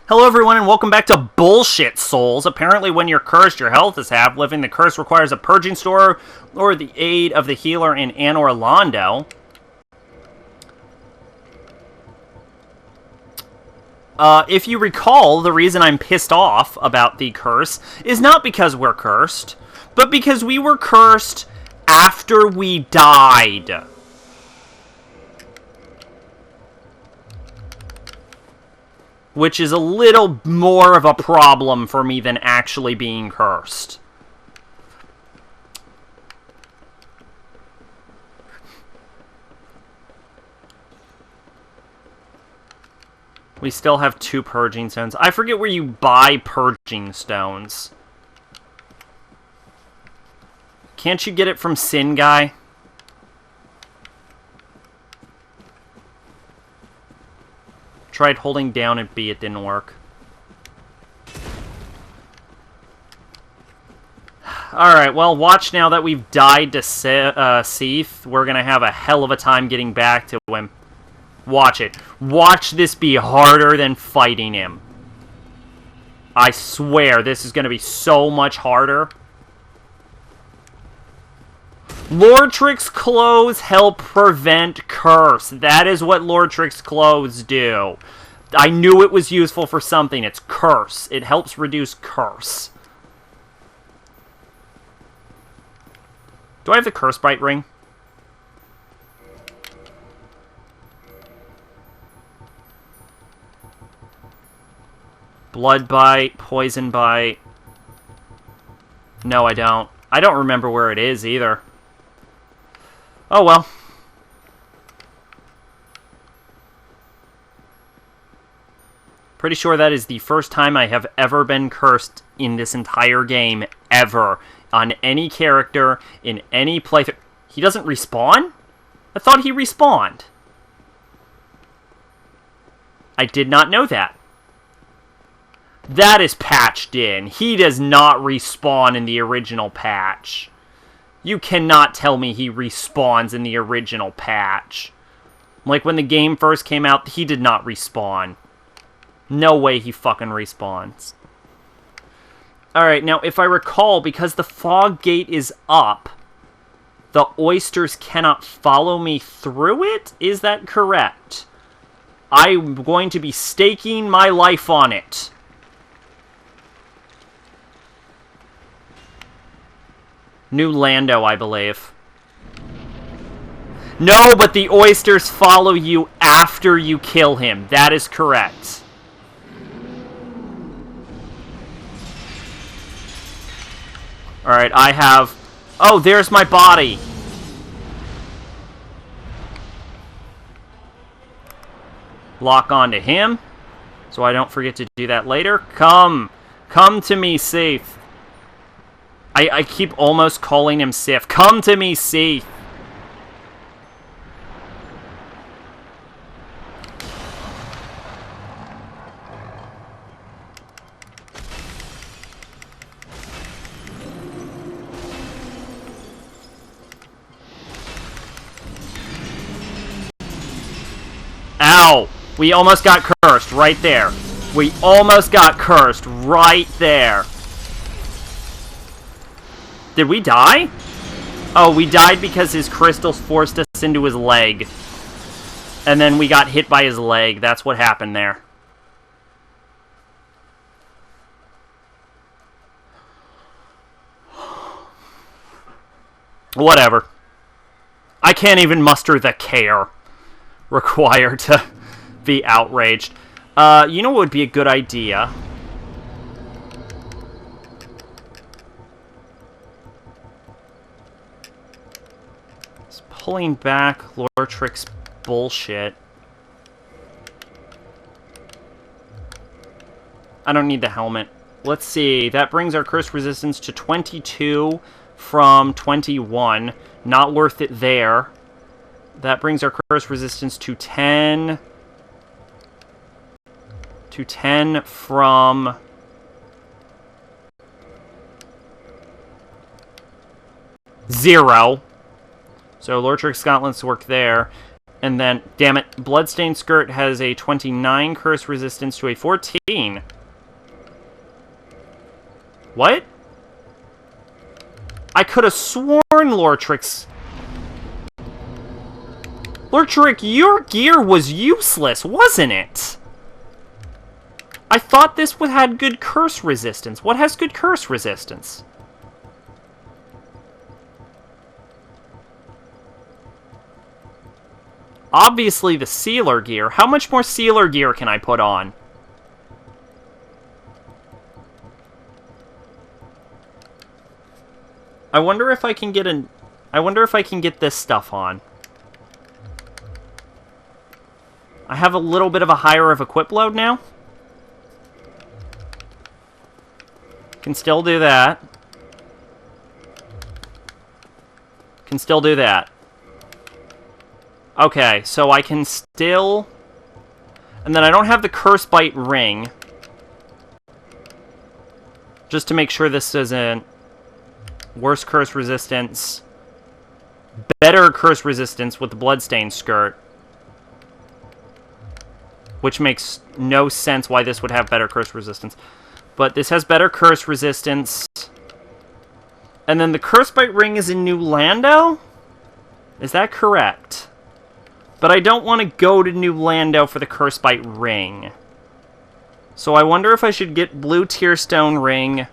Hello everyone and welcome back to Bullshit Souls. Apparently when you're cursed, your health is half. Lifting the curse requires a purging store or the aid of the healer in Anor Londo. If you recall, the reason I'm pissed off about the curse is not because we're cursed, but because we were cursed after we died. Which is a little more of a problem for me than actually being cursed. We still have 2 purging stones. I forget where you buy purging stones. Can't you get it from Sin Guy? Tried holding down at B, it didn't work. Alright, well, watch now that we've died to Seath. We're gonna have a hell of a time getting back to him. Watch it. Watch this be harder than fighting him. I swear, this is gonna be so much harder. Lordtrick's clothes help prevent curse. That is what Lordtrick's clothes do. I knew it was useful for something. It's curse. It helps reduce curse. Do I have the curse bite ring? Blood bite, poison bite. No, I don't. I don't remember where it is either. Oh well. Pretty sure that is the first time I have ever been cursed in this entire game, ever. On any character, in any playthrough. He doesn't respawn? I thought he respawned. I did not know that. That is patched in. He does not respawn in the original patch. You cannot tell me he respawns in the original patch. Like when the game first came out, he did not respawn. No way he fucking respawns. Alright, now if I recall, because the fog gate is up, the oysters cannot follow me through it? Is that correct? I'm going to be staking my life on it. New Lando, I believe. No, but the oysters follow you after you kill him. That is correct. Alright, I have... Oh, there's my body! Lock onto him, so I don't forget to do that later. Come! Come to me, Seath! I keep almost calling him Sif. Come to me, Seath! Ow! We almost got cursed right there. We almost got cursed right there. Did we die? Oh, we died because his crystals forced us into his leg. And then we got hit by his leg. That's what happened there. Whatever. I can't even muster the care required to be outraged. You know what would be a good idea? Pulling back Lordtrick's bullshit. I don't need the helmet. Let's see. That brings our curse resistance to 22 from 21. Not worth it there. That brings our curse resistance to 10. To 10 from... 0. So Lordtrick's Scotland's work there. And then, damn it, Bloodstained Skirt has a 29 curse resistance to a 14. What? I could have sworn Lortrix... Lortrick, your gear was useless, wasn't it? I thought this one had good curse resistance. What has good curse resistance? Obviously the sealer gear. How much more sealer gear can I put on? I wonder if I can get this stuff on. I have a little bit of a higher of equip load now. Can still do that. Can still do that. Okay, so I can still... And then I don't have the Curse Bite ring. Just to make sure this isn't... Worse curse resistance. Better curse resistance with the Bloodstained Skirt. Which makes no sense why this would have better curse resistance. But this has better curse resistance. And then the Curse Bite ring is in New Lando? Is that correct? But I don't want to go to New Lando for the Curse Bite ring. So I wonder if I should get Blue Tearstone ring,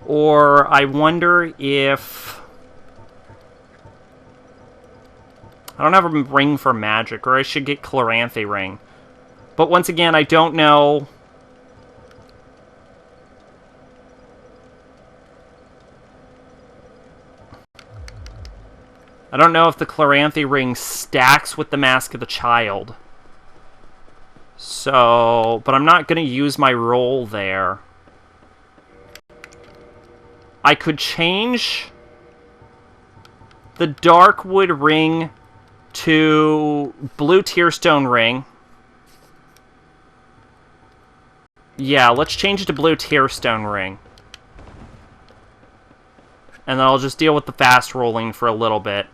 or I wonder if... I don't have a ring for magic, or I should get Chloranthy ring. But once again, I don't know... I don't know if the Chloranthy ring stacks with the Mask of the Child. So, but I'm not going to use my roll there. I could change the Darkwood ring to Blue Tearstone ring. Yeah, let's change it to Blue Tearstone ring. And then I'll just deal with the fast rolling for a little bit.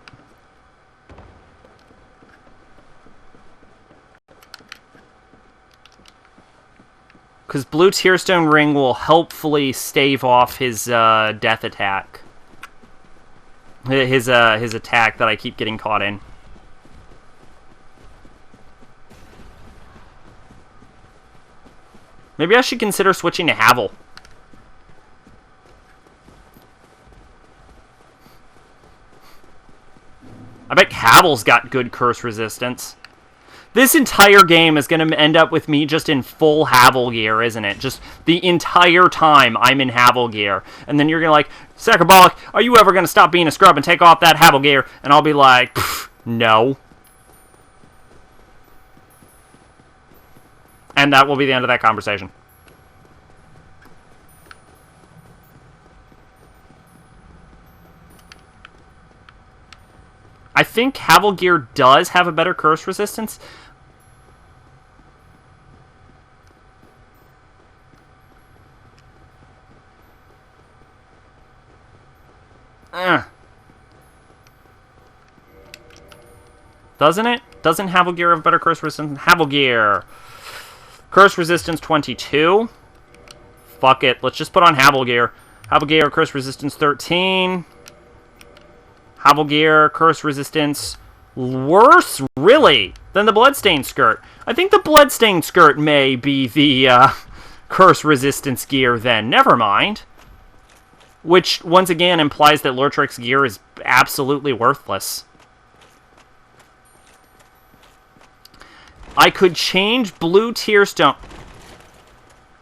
Because Blue Tearstone ring will helpfully stave off his death attack. His attack that I keep getting caught in. Maybe I should consider switching to Havel. I bet Havel's got good curse resistance. This entire game is going to end up with me just in full Havel gear, isn't it? Just the entire time I'm in Havel gear. And then you're going to like, Sacrabalic, are you ever going to stop being a scrub and take off that Havel gear? And I'll be like, no. And that will be the end of that conversation. I think Havel gear does have a better curse resistance. Doesn't it? Doesn't Havel gear have better curse resistance? Havel gear. Curse resistance 22. Fuck it. Let's just put on Havel gear. Havel gear, curse resistance 13. Havel gear, curse resistance worse, really, than the Bloodstained Skirt. I think the Bloodstained Skirt may be the curse resistance gear then. Never mind. Which, once again, implies that Lortrix's gear is absolutely worthless. I could change Blue Tearstone.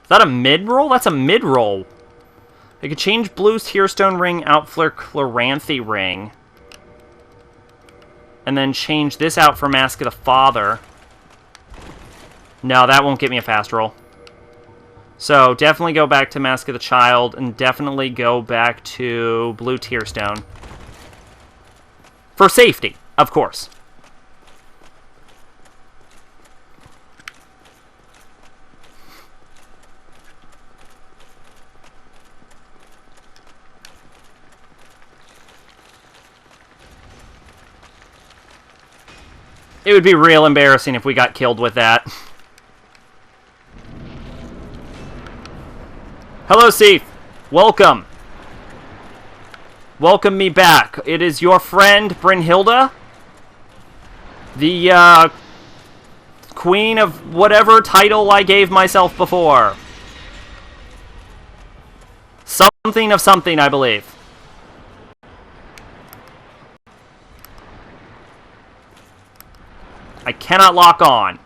Is that a mid-roll? That's a mid-roll. I could change Blue Tearstone ring out for Chloranthy ring. And then change this out for Mask of the Father. No, that won't get me a fast roll. So, definitely go back to Mask of the Child, and definitely go back to Blue Tearstone. For safety, of course. It would be real embarrassing if we got killed with that. Hello, Seath. Welcome. Welcome me back. It is your friend, Brynhildr. The, queen of whatever title I gave myself before. Something of something, I believe. I cannot lock on.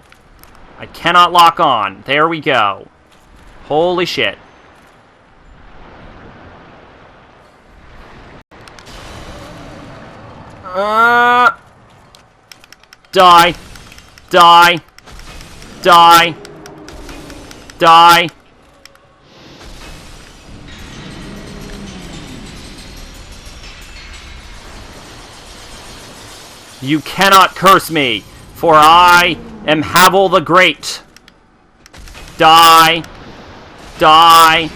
I cannot lock on. There we go. Holy shit. Die. Die. Die. Die. You cannot curse me, for I am Havel the Great. Die. Die.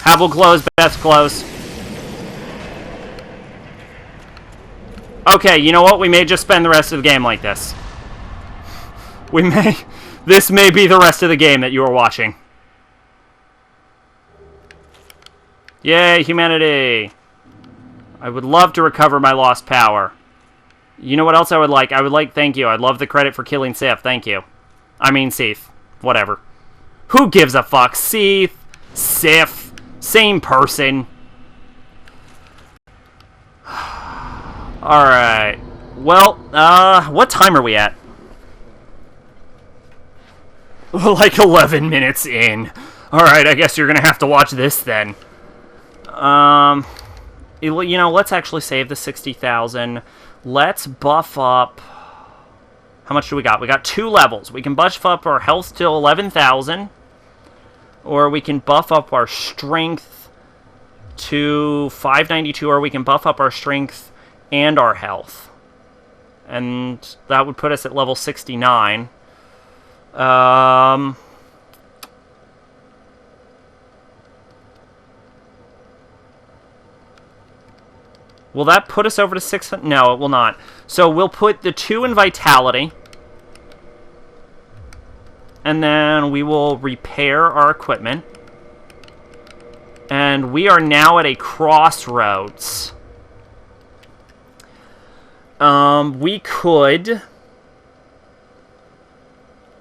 Havel close, best close. Okay, you know what? We may just spend the rest of the game like this. We may... This may be the rest of the game that you are watching. Yay, humanity! I would love to recover my lost power. You know what else I would like? I would like... Thank you. I'd love the credit for killing Seath. Thank you. I mean Seath. Whatever. Who gives a fuck? Seath. Sif. Same person. Alright. Well, what time are we at? Like 11 minutes in. Alright, I guess you're gonna have to watch this then. You know, let's actually save the 60,000. Let's buff up... How much do we got? We got 2 levels. We can buff up our health to 11,000. Or we can buff up our strength to 592, or we can buff up our strength and our health. And that would put us at level 69. Will that put us over to 600? No, it will not. So we'll put the 2 in Vitality. And then we will repair our equipment. And we are now at a crossroads. We could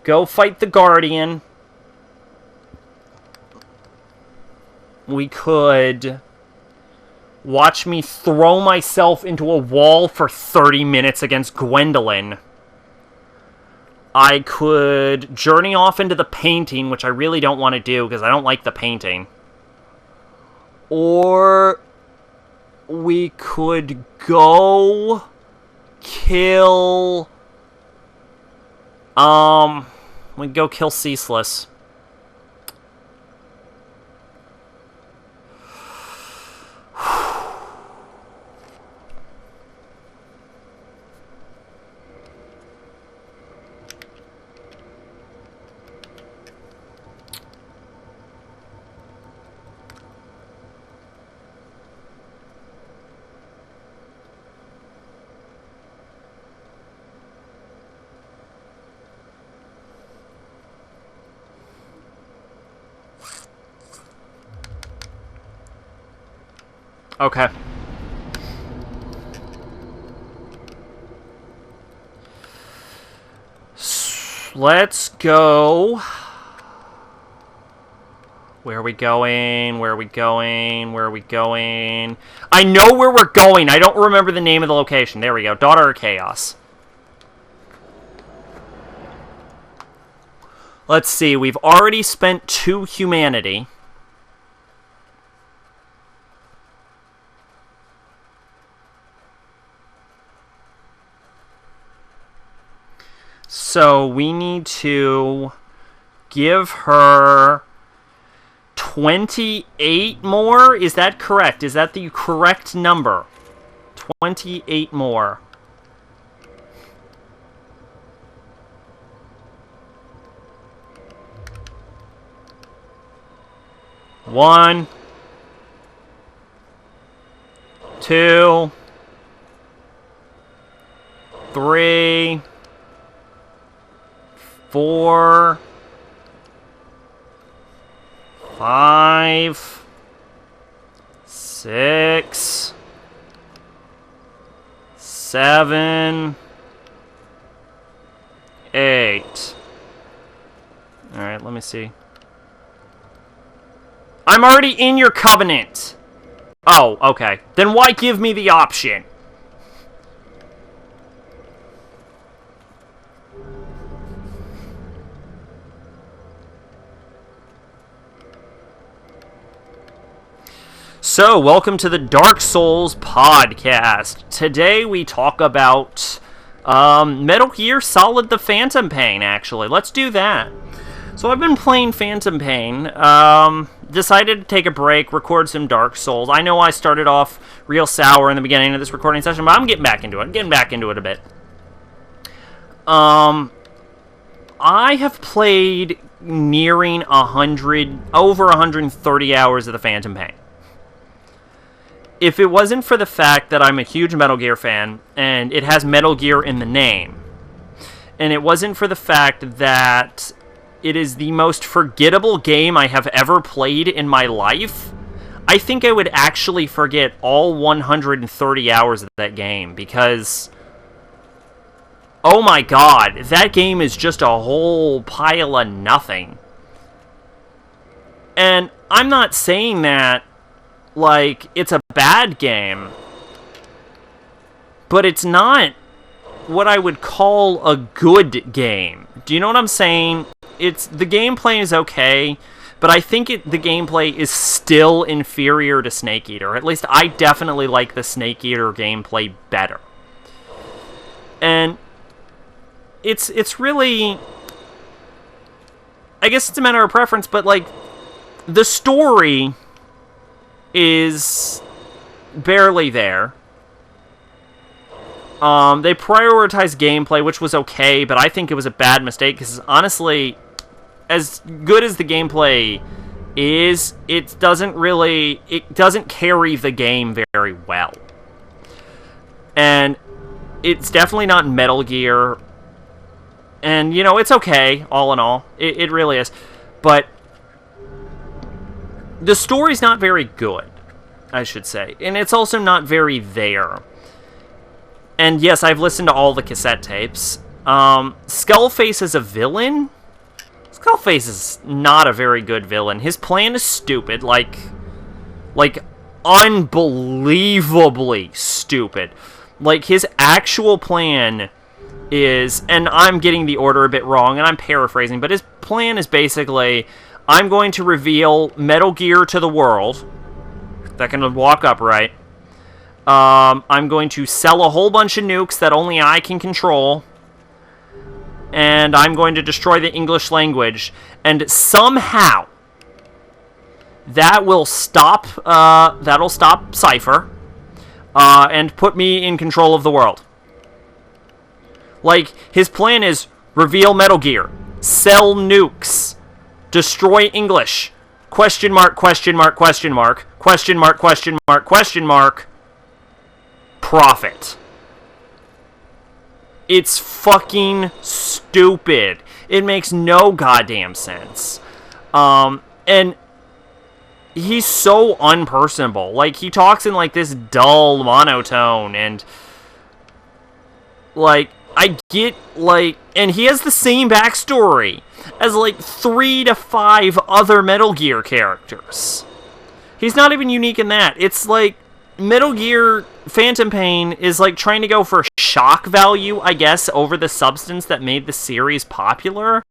go fight the Guardian. We could watch me throw myself into a wall for 30 minutes against Gwendolyn. I could journey off into the painting, which I really don't want to do because I don't like the painting. Or we could go kill... we could go kill Ceaseless. Okay. Let's go. Where are we going? Where are we going? Where are we going? I know where we're going. I don't remember the name of the location. There we go. Daughter of Chaos. Let's see. We've already spent 2 humanity. So we need to give her 28 more? Is that correct? Is that the correct number? 28 more. One, 2, 3, 4, 5, 6, 7, 8. Alright, let me see. I'm already in your covenant. Oh, okay. Then why give me the option? So, welcome to the Dark Souls podcast. Today we talk about Metal Gear Solid the Phantom Pain, actually. Let's do that. So I've been playing Phantom Pain, decided to take a break, record some Dark Souls. I know I started off real sour in the beginning of this recording session, but I'm getting back into it, a bit. I have played nearing over 130 hours of the Phantom Pain. If it wasn't for the fact that I'm a huge Metal Gear fan, and it has Metal Gear in the name, and it wasn't for the fact that it is the most forgettable game I have ever played in my life, I think I would actually forget all 130 hours of that game, because, oh my god, that game is just a whole pile of nothing. And I'm not saying that like it's a bad game, but it's not what I would call a good game. Do you know what I'm saying? The gameplay is okay, but I think the gameplay is still inferior to Snake Eater. At least I definitely like the Snake Eater gameplay better. And it's really, I guess it's a matter of preference, but like the story is barely there. They prioritized gameplay, which was okay, but I think it was a bad mistake, because honestly, as good as the gameplay is, it doesn't carry the game very well. And it's definitely not Metal Gear, and, you know, it's okay, all in all. It really is. But the story's not very good, I should say. And it's also not very there. And yes, I've listened to all the cassette tapes. Skullface is a villain? Skullface is not a very good villain. His plan is stupid, like unbelievably stupid. Like, his actual plan is, and I'm getting the order a bit wrong, and I'm paraphrasing, but his plan is basically, I'm going to reveal Metal Gear to the world that can walk upright. I'm going to sell a whole bunch of nukes that only I can control. And I'm going to destroy the English language. And somehow, that will stop, that'll stop Cypher. And put me in control of the world. Like, his plan is reveal Metal Gear, sell nukes, destroy English, question mark, question mark, question mark, question mark, question mark, question mark, profit. It's fucking stupid. It makes no goddamn sense. And he's so unpersonable. Like, he talks in, like, this dull monotone, and, like, I get, like, and he has the same backstory as, like, 3 to 5 other Metal Gear characters. He's not even unique in that. It's, like, Metal Gear Phantom Pain is, like, trying to go for shock value, I guess, over the substance that made the series popular.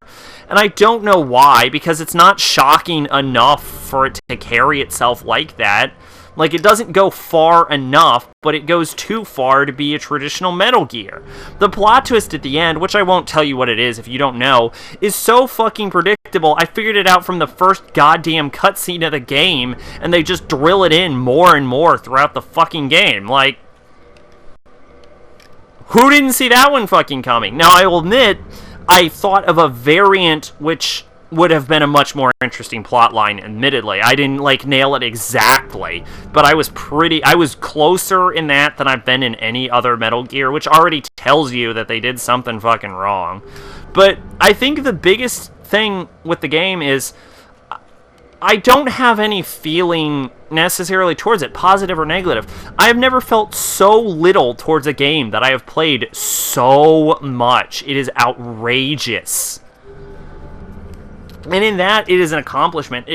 And I don't know why, because it's not shocking enough for it to carry itself like that. Like, it doesn't go far enough, but it goes too far to be a traditional Metal Gear. The plot twist at the end, which I won't tell you what it is if you don't know, is so fucking predictable. I figured it out from the first goddamn cutscene of the game, and they just drill it in more and more throughout the fucking game. Like, who didn't see that one fucking coming? Now, I will admit, I thought of a variant which would have been a much more interesting plot line, admittedly. I didn't, like, nail it exactly, but I was closer in that than I've been in any other Metal Gear, which already tells you that they did something fucking wrong. But I think the biggest thing with the game is I don't have any feeling necessarily towards it, positive or negative. I have never felt so little towards a game that I have played so much. It is outrageous. And in that, it is an accomplishment.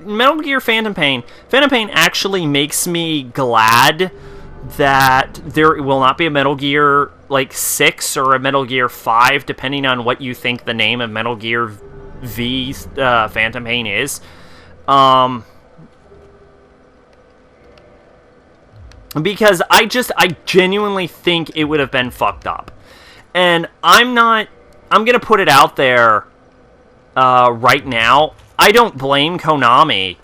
Metal Gear Phantom Pain actually makes me glad that there will not be a Metal Gear, like, 6 or a Metal Gear 5, depending on what you think the name of Metal Gear V Phantom Pain is. Because I genuinely think it would have been fucked up. And I'm gonna put it out there right now. I don't blame Konami.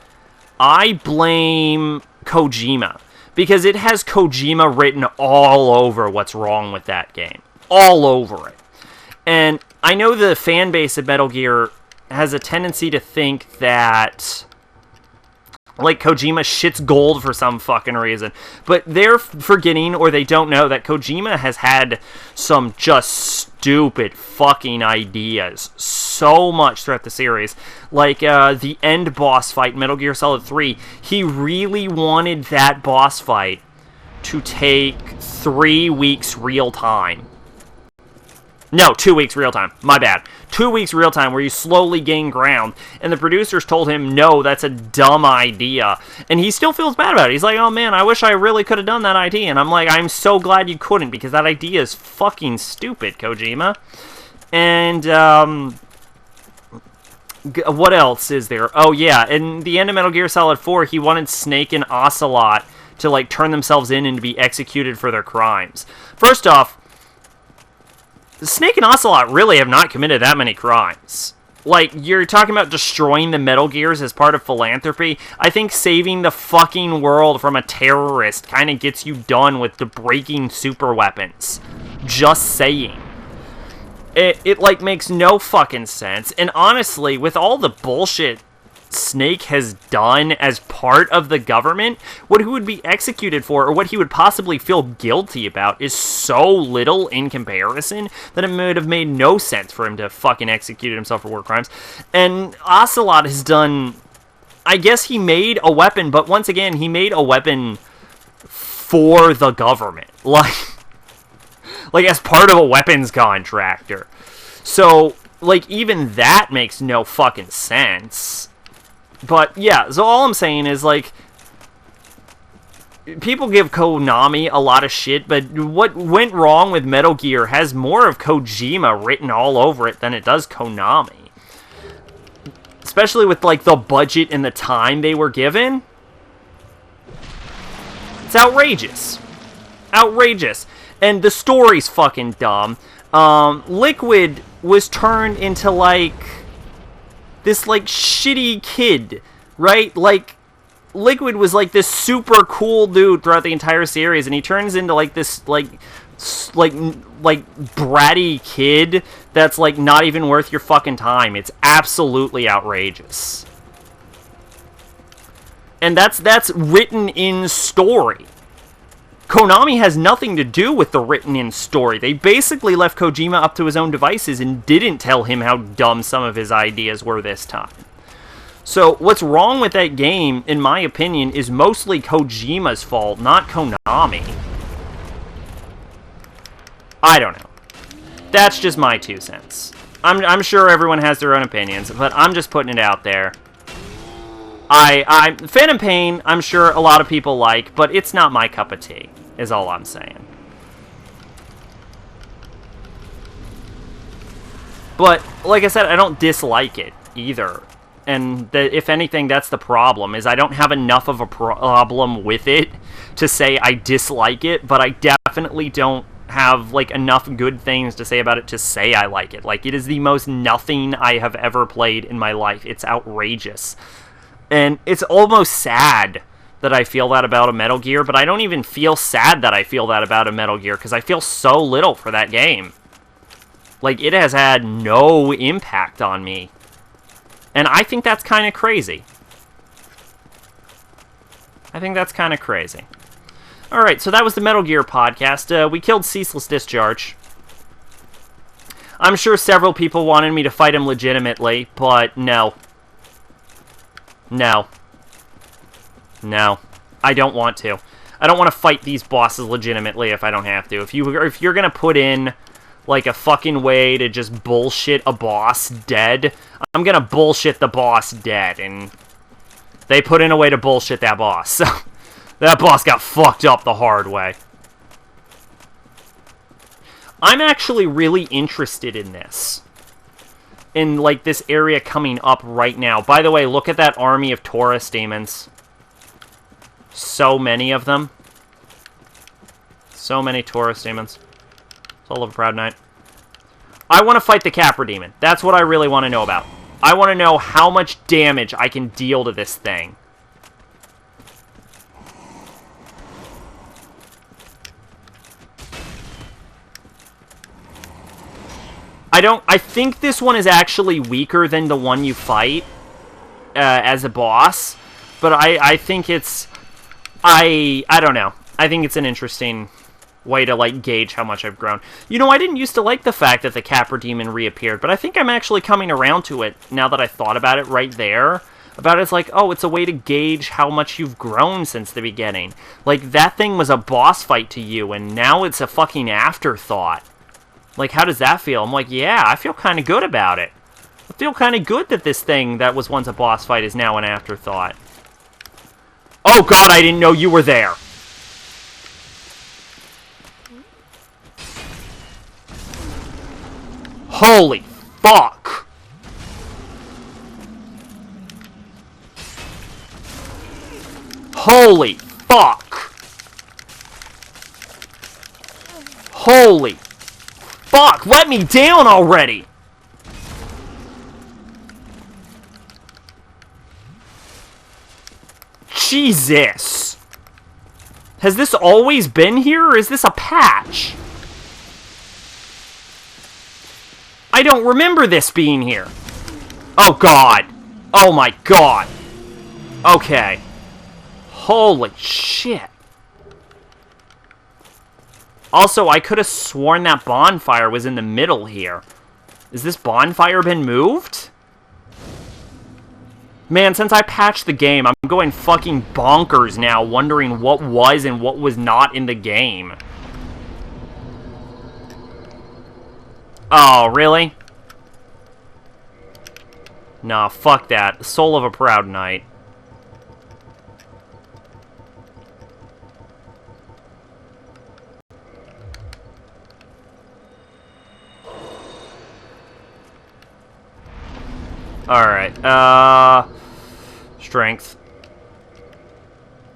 I blame Kojima. Because it has Kojima written all over what's wrong with that game. All over it. And I know the fan base of Metal Gear has a tendency to think that, like, Kojima shits gold for some fucking reason. But they're forgetting, or they don't know, that Kojima has had some just stupid fucking ideas so much throughout the series. Like, the end boss fight in Metal Gear Solid 3, he really wanted that boss fight to take 3 weeks real time. No, 2 weeks real time. My bad. 2 weeks real time where you slowly gain ground. And the producers told him, no, that's a dumb idea. And he still feels bad about it. He's like, oh man, I wish I really could have done that idea. And I'm like, I'm so glad you couldn't, because that idea is fucking stupid, Kojima. And, what else is there? Oh yeah, in the end of Metal Gear Solid 4, he wanted Snake and Ocelot to, like, turn themselves in and to be executed for their crimes. First off, Snake and Ocelot really have not committed that many crimes. Like, you're talking about destroying the Metal Gears as part of philanthropy. I think saving the fucking world from a terrorist kind of gets you done with the breaking super weapons. Just saying. It like, makes no fucking sense. And honestly, with all the bullshit Snake has done as part of the government, what he would be executed for, or what he would possibly feel guilty about, is so little in comparison that it would have made no sense for him to fucking execute himself for war crimes. And Ocelot has done, I guess he made a weapon, but once again, he made a weapon for the government. Like as part of a weapons contractor. So, like, even that makes no fucking sense. But, yeah, so all I'm saying is, like, people give Konami a lot of shit, but what went wrong with Metal Gear has more of Kojima written all over it than it does Konami. Especially with, like, the budget and the time they were given. It's outrageous. Outrageous. And the story's fucking dumb. Liquid was turned into, like, this, like, shitty kid, right? Like, Liquid was, like, this super cool dude throughout the entire series, and he turns into, like, this, like, bratty kid that's, like, not even worth your fucking time. It's absolutely outrageous. And that's written in story. Konami has nothing to do with the written-in story. They basically left Kojima up to his own devices and didn't tell him how dumb some of his ideas were this time. So, what's wrong with that game, in my opinion, is mostly Kojima's fault, not Konami. I don't know. That's just my 2 cents. I'm sure everyone has their own opinions, but I'm just putting it out there. Phantom Pain, I'm sure a lot of people like, but it's not my cup of tea, is all I'm saying. But, like I said, I don't dislike it, either. And if anything, that's the problem, is I don't have enough of a problem with it to say I dislike it, but I definitely don't have, like, enough good things to say about it to say I like it. Like, it is the most nothing I have ever played in my life. It's outrageous. And it's almost sad that I feel that about a Metal Gear, but I don't even feel sad that I feel that about a Metal Gear, because I feel so little for that game. Like, it has had no impact on me. And I think that's kind of crazy. I think that's kind of crazy. Alright, so that was the Metal Gear podcast. We killed Ceaseless Discharge. I'm sure several people wanted me to fight him legitimately, but no. No. No. I don't want to. I don't want to fight these bosses legitimately if I don't have to. If you're gonna put in, like, a fucking way to just bullshit a boss dead, I'm gonna bullshit the boss dead, and they put in a way to bullshit that boss. So, that boss got fucked up the hard way. I'm actually really interested in this. In, like, this area coming up right now. By the way, look at that army of Taurus Demons. So many of them. So many Taurus Demons. Soul of a Proud Knight. I want to fight the Capra Demon. That's what I really want to know about. I want to know how much damage I can deal to this thing. I think this one is actually weaker than the one you fight as a boss. But I think it's... I don't know. I think it's an interesting way to, like, gauge how much I've grown. You know, I didn't used to like the fact that the Capra Demon reappeared, but I think I'm actually coming around to it now that I thought about it right there. About it's like, oh, it's a way to gauge how much you've grown since the beginning. Like, that thing was a boss fight to you, and now it's a fucking afterthought. Like, how does that feel? I'm like, yeah, I feel kind of good about it. I feel kind of good that this thing that was once a boss fight is now an afterthought. Oh god, I didn't know you were there. Holy fuck. Holy fuck. Holy fuck, let me down already. Jesus. Has this always been here, or is this a patch? I don't remember this being here. Oh, God. Oh, my God. Okay. Holy shit. Also, I could have sworn that bonfire was in the middle here. Has this bonfire been moved? Man, since I patched the game, I'm going fucking bonkers now, wondering what was and what was not in the game. Oh, really? Nah, fuck that. Soul of a Proud Knight. Alright, strength.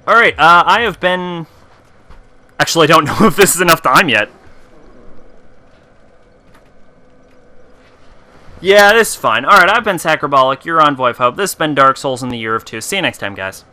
Alright, I have been... Actually, I don't know if this is enough time yet. Yeah, this is fine. Alright, I've been Sacrabalic, your Envoy of Hope. This has been Dark Souls in the Year of Two. See you next time, guys.